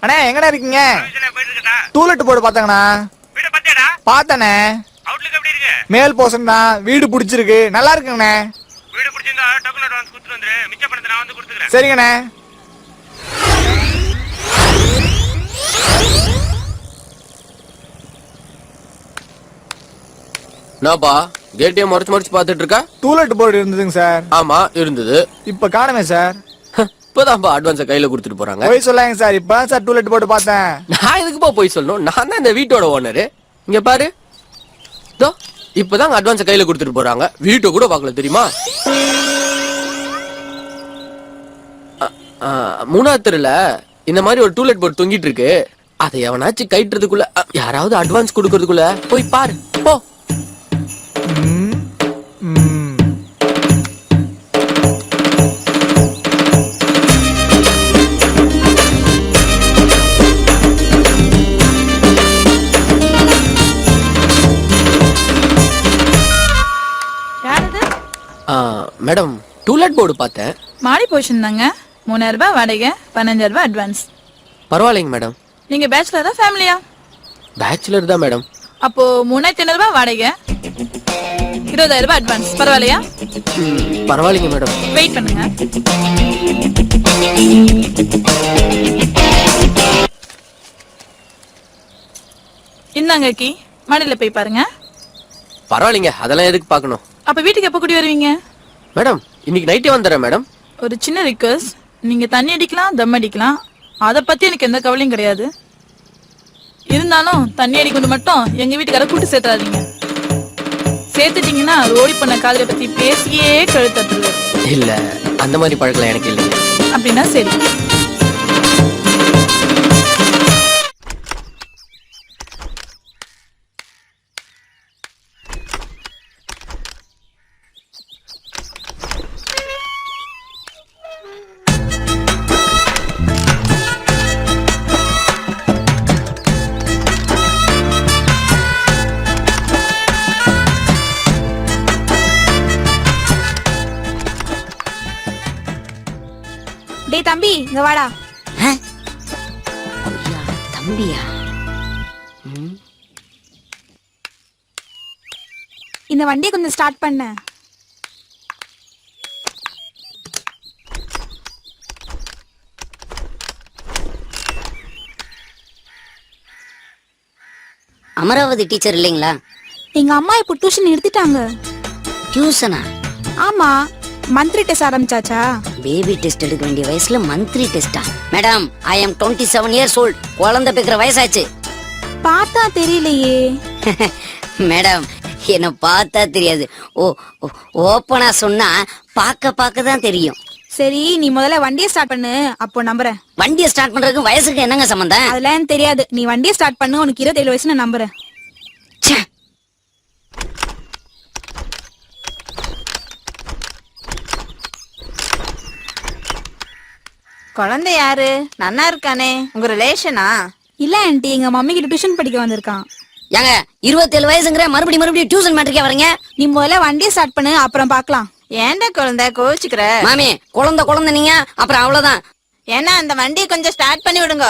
அண்ணே எங்கடா இருக்கீங்க? டூலெட் போர்டு பாத்தாங்கண்ணா. பாத்தனே. மேல் போர்ஷன் தான். வீடு பிடிச்சிருக்கு, நல்லா இருக்குங்கண்ணே. வீடு பிடிச்சிருந்தா டோக்கன் அட்வான்ஸ் கொடுத்துட்டு வந்துரு. மிச்ச பணத்தை நான் வந்து கொடுத்துக்கிறேன். சரிங்கண்ணே. நாப்பா கேட்டியம் மறைச்சு பாத்துட்டு இருக்கா? டூலெட் போர்டு இருந்ததுங்க சார். ஆமா இருந்தது. இப்ப காணுமே சார். இப்பதான்ப்பா அட்வான்ஸ கையில கொடுத்துட்டு போறாங்க. போய் சொல்லாங்க சார். இப்ப சார் டூலெட் போர்டு பார்த்தேன். நான் எதுக்குப்பா போய் சொல்லணும்? நான் தான் இந்த வீட்டோட ஓனரு. இங்க பாரு, இதோ இப்பதான் அட்வான்ஸ கையில கொடுத்துட்டு போறாங்க. வீட்டை கூட பாக்கல தெரியுமா? மூணாவது தெருல இந்த மாதிரி ஒரு டூலெட் போர்டு தொங்கிட்டு இருக்கு. அதை எவனாச்சும் கைட்டுறதுக்குள்ள, யாராவது அட்வான்ஸ் கொடுக்கறதுக்குள்ள போய் பாரு போ. மேடம் டூலெட் போர்டு பார்த்தேன். மாடி போஷன் தாங்க. 3000 ரூபாய் வாடகை, 15000 ரூபாய் அட்வான்ஸ். பரவாயில்லைங்க மேடம். நீங்க பேச்சுலரா ஃபேமிலியா? பேச்சுலர் தான் மேடம். அப்போ 3500 ரூபாய் வாடகை, 20000 ரூபாய் அட்வான்ஸ். பரவாயில்லையா? பரவாயில்லைங்க மேடம். வெயிட் பண்ணுங்க. இந்தாங்க கீ, மாடியில போய் பாருங்க. பரவாயில்லைங்க, அதெல்லாம் எதுக்கு பார்க்கணும்? அப்ப வீட்டுக்கு எப்ப கூடி வருவீங்க? மேடம் இன்னைக்கு நைட்டே வந்துடுறேன் மேடம். ஒரு சின்ன ரிக்வெஸ்ட், நீங்க தண்ணி அடிக்கலாம், தம் அடிக்கலாம், அத பத்தி எனக்கு எந்த கவலையும் கிடையாது. இருந்தாலும் தண்ணி அடிக்கொண்டு மட்டும் எங்க வீட்டுக்கார கூட்டு சேர்த்தாதீங்க. சேர்த்துட்டீங்கன்னா ரோடி பண்ண காதலை பத்தி பேசியே கழுத்தட்டுருவாரு. இல்ல அந்த மாதிரி பழக்கலாம் எனக்கு இல்லை. அப்படின்னா சரி. டேய் தம்பி, இங்க வாடா. தம்பியா? இந்த வண்டியை கொஞ்சம் ஸ்டார்ட் பண்ண. அமராவதி டீச்சர் இல்லைங்களா? எங்க அம்மா இப்போ டியூஷன் எடுத்துட்டாங்க. டியூஷனா? ஆமா, மந்த்லி டெஸ்ட் ஆரம்பிச்சாச்சா? பேபி டெஸ்ட் எடுக்க வேண்டிய வயசுல மந்த்லி டெஸ்டா? Madam, I am 27 years old. குழந்தை பேக்கிற வயசாச்சு. பார்த்தா தெரியலையே. மேடம், என்ன பார்த்தா தெரியாது. ஓப்பனா சொன்னா பார்க்க தான் தெரியும். சரி, நீ முதல்ல வண்டியை ஸ்டார்ட் பண்ணு, அப்போ நம்புறேன். வண்டியை ஸ்டார்ட் பண்றதுக்கு வயசுக்கு என்னங்க சம்பந்தம்? அதெல்லாம் தெரியாது. நீ வண்டியை ஸ்டார்ட் பண்ணு, உனக்கு 27 வயசு, நான் நம்புறேன். குழந்தை யாரு? நன்னா இருக்கானே, உங்க ரிலேஷனா? இல்ல ஆண்டி, எங்க மம்மி கிட்ட டியூஷன் படிக்க வந்திருக்கான். ஏங்க 27 வயசுங்கிற மறுபடியும் டியூஷன் மேட்ருக்கே வரீங்க? நீ முதல்ல வண்டியை ஸ்டார்ட் பண்ணு, அப்புறம் பாக்கலாம். ஏன்டா குழந்தை கோச்சுக்கிற? மாமி, குழந்தை நீங்க, அப்புறம் அவ்வளவுதான். ஏன்னா அந்த வண்டியை கொஞ்சம் ஸ்டார்ட் பண்ணி விடுங்க.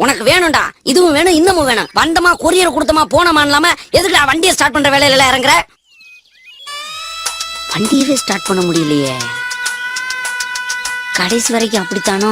உனக்கு வேணும்டா, இதுவும் வேணும், இன்னமும் வேணும். வந்தமா கொரியர் கொடுத்தமா போனமா இல்லாம எதுக்கு வண்டியை ஸ்டார்ட் பண்ற வேலையில இறங்குற? வண்டியவே ஸ்டார்ட் பண்ண முடியலையே. கடைசி வரைக்கும் அப்படித்தானோ?